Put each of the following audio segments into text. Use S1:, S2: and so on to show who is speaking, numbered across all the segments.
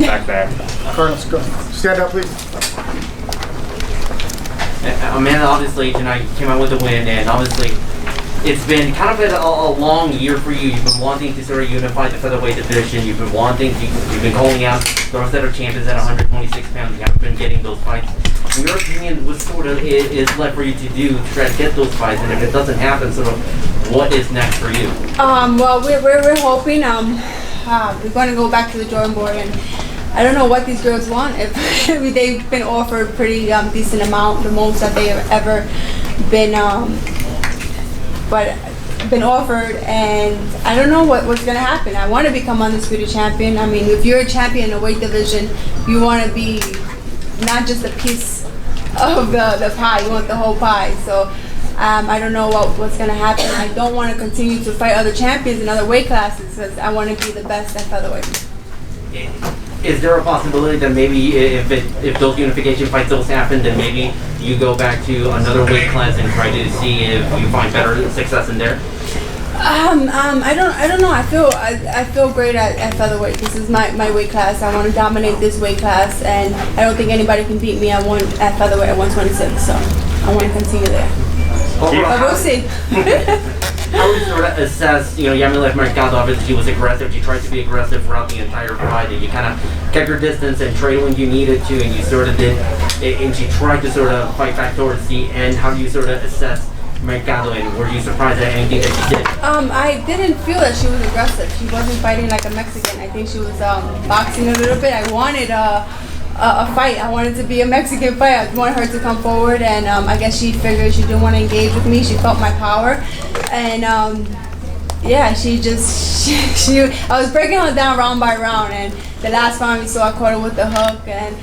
S1: back there.
S2: Carlos, go. Stand up, please.
S3: Amanda obviously tonight came out with a win, and obviously it's been kind of a long year for you. You've been wanting to sort of unify the featherweight division. You've been calling out the rest of the champions at 126 pounds. You haven't been getting those fights. In your opinion, what sort of is left for you to do to try to get those fights? And if it doesn't happen, sort of what is next for you?
S4: Well, we're hoping we're going to go back to the drawing board, and I don't know what these girls want. If they've been offered pretty decent amount, the most that they have ever been been offered, and I don't know what's going to happen. I want to become undisputed champion. I mean, if you're a champion in a weight division, you want to be not just a piece of the pie, you want the whole pie. So I don't know what's going to happen. I don't want to continue to fight other champions in other weight classes because I want to be the best at featherweight.
S3: Is there a possibility that maybe if those unification fights don't happen, then maybe you go back to another weight class and try to see if you find better success in there?
S4: I don't know. I feel great at featherweight. This is my weight class. I want to dominate this weight class, and I don't think anybody can beat me at featherweight at 126. So I want to continue there. But we'll see.
S3: How would you sort of assess, Yamilev Mercado, obviously she was aggressive. She tried to be aggressive throughout the entire fight, and you kind of kept your distance and trade when you needed to, and you sort of did, and she tried to sort of fight back towards the end. How do you sort of assess Mercado, and were you surprised at anything that she did? I didn't feel that she was aggressive. She wasn't fighting like a Mexican. I think she was boxing a little bit. I wanted a fight. I wanted to be a Mexican fight. I wanted her to come forward, and I guess she figured she didn't want to engage with me. She felt my power, and yeah, she I was breaking her down round by round, and the last round we saw I caught her with the hook, and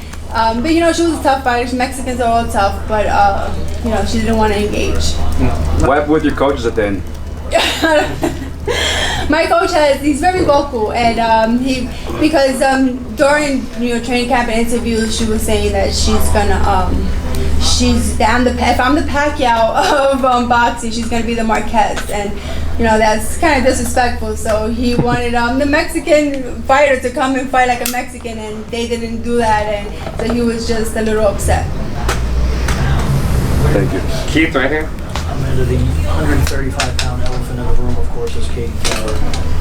S3: but she was a tough fighter. Mexicans are all tough, but she didn't want to engage.
S1: What happened with your coaches at the end?
S4: My coach he's very vocal, and because during training camp and interviews, she was saying that she's gonna if I'm the Pacquiao of boxing, she's gonna be the Marquez, and that's kind of disrespectful. So he wanted the Mexican fighter to come and fight like a Mexican, and they didn't do that, and so he was just a little upset.
S1: Thank you. Keith, right here.
S5: I'm into the 135-pound elephant in the room, of course, is Katie Taylor.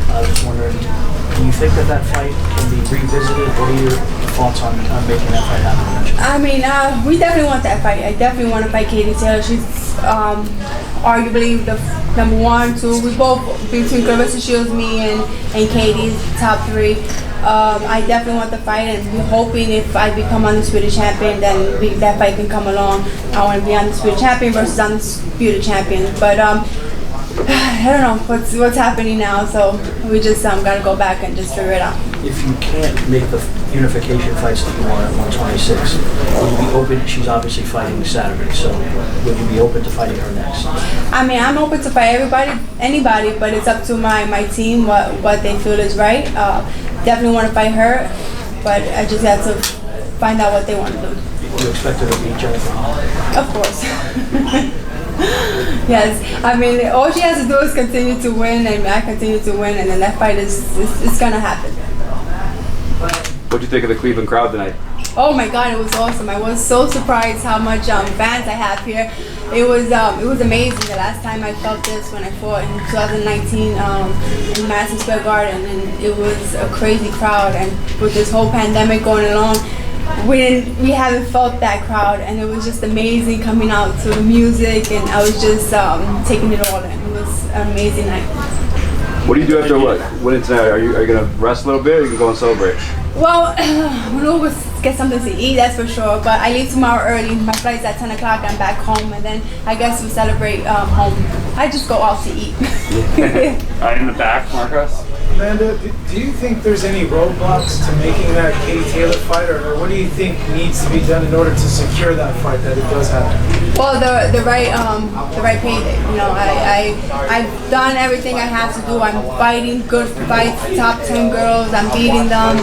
S5: I was just wondering, do you think that fight can be revisited? What are your thoughts on making that fight happen?
S4: I mean, we definitely want that fight. I definitely want to fight Katie Taylor. She's arguably the number 1, 2. We both, between Clarissa Shields, me, and Katie's top 3. I definitely want the fight, and we're hoping if I become undisputed champion, then that fight can come along. I want to be undisputed champion versus undisputed champion. But I don't know what's happening now, so we just gotta go back and just figure it out.
S5: If you can't make the unification fights that you want at 126, will you be open? She's obviously fighting Saturday, so would you be open to fighting her next?
S4: I mean, I'm open to fight anybody, but it's up to my team what they feel is right. Definitely want to fight her, but I just have to find out what they want to do.
S5: You expect her to beat Jennifer Holland?
S4: Of course. Yes, I mean, all she has to do is continue to win, and I continue to win, and then that fight is gonna happen.
S1: What'd you think of the Cleveland crowd tonight?
S4: Oh my God, it was awesome. I was so surprised how much fans I have here. It was amazing. The last time I felt this when I fought in 2019 in Madison Square Garden, and it was a crazy crowd. And with this whole pandemic going along, we haven't felt that crowd, and it was just amazing coming out to the music, and I was just taking it all in. It was an amazing night.
S1: What do you do after winning tonight? Are you gonna rest a little bit, or you can go and celebrate?
S4: Well, we'll get something to eat, that's for sure. But I leave tomorrow early. My flight's at 10 o'clock. I'm back home, and then I guess we'll celebrate home. I just go out to eat.
S1: In the back, Marcos.
S2: Amanda, do you think there's any roadblocks to making that Katie Taylor fight, or what do you think needs to be done in order to secure that fight, that it does happen?
S4: Well, the right payday. I've done everything I have to do. I'm fighting good fights, top 10 girls. I'm beating them.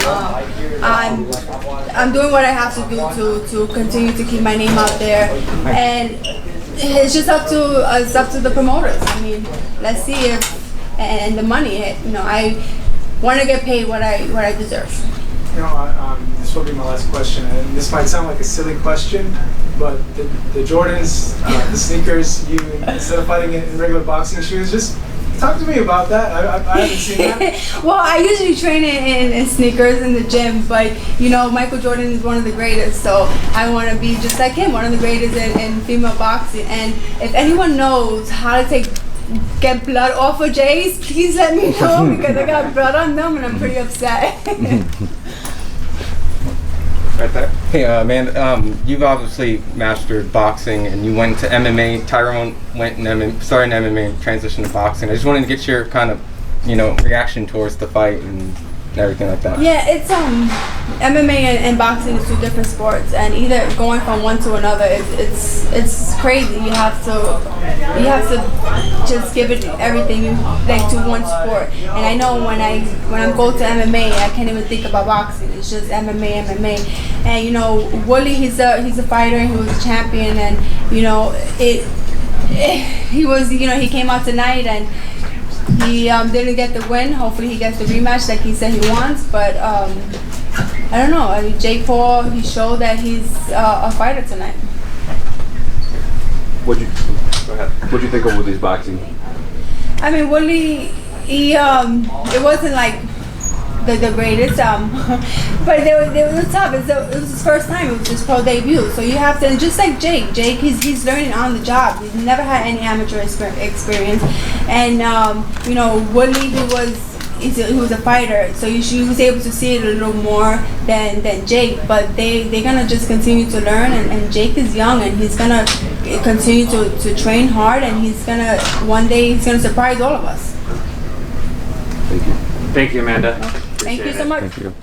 S4: I'm doing what I have to do to continue to keep my name out there, and it's just up to the promoters. I mean, let's see if. And the money, I want to get paid what I deserve.
S2: This will be my last question, and this might sound like a silly question, but the Jordans, the sneakers, you instead of fighting in regular boxing shoes, just talk to me about that. I haven't seen that.
S4: Well, I usually train in sneakers in the gym, but Michael Jordan is one of the greatest, so I want to be just like him, one of the greatest in female boxing. And if anyone knows how to get blood off of Jays, please let me know, because I got blood on them and I'm pretty upset.
S1: Right there.
S6: Hey, man, you've obviously mastered boxing and you went to MMA. Tyron went in started in MMA and transitioned to boxing. I just wanted to get your kind of, reaction towards the fight and everything like that.
S4: Yeah, it's MMA and boxing is two different sports, and either going from one to another, it's crazy. You have to just give it everything you like to one sport. And I know when I'm going to MMA, I can't even think about boxing. It's just MMA. And Woodley, he's a fighter. He was a champion, and he came out tonight and he didn't get the win. Hopefully he gets the rematch like he said he wants. But I don't know. I mean, Jake Paul, he showed that he's a fighter tonight.
S1: What'd you think of Woodley's boxing?
S4: I mean, Woodley, it wasn't like the greatest, but they were tough. It was his first time. It was his pro debut. So you have to, and just like Jake, he's learning on the job. He's never had any amateur experience, and Woodley, he was a fighter, so he was able to see it a little more than Jake. But they're gonna just continue to learn, and Jake is young, and he's gonna continue to train hard, and one day he's gonna surprise all of us.
S1: Thank you.
S7: Thank you, Amanda.
S4: Thank you so much.
S6: Thank you.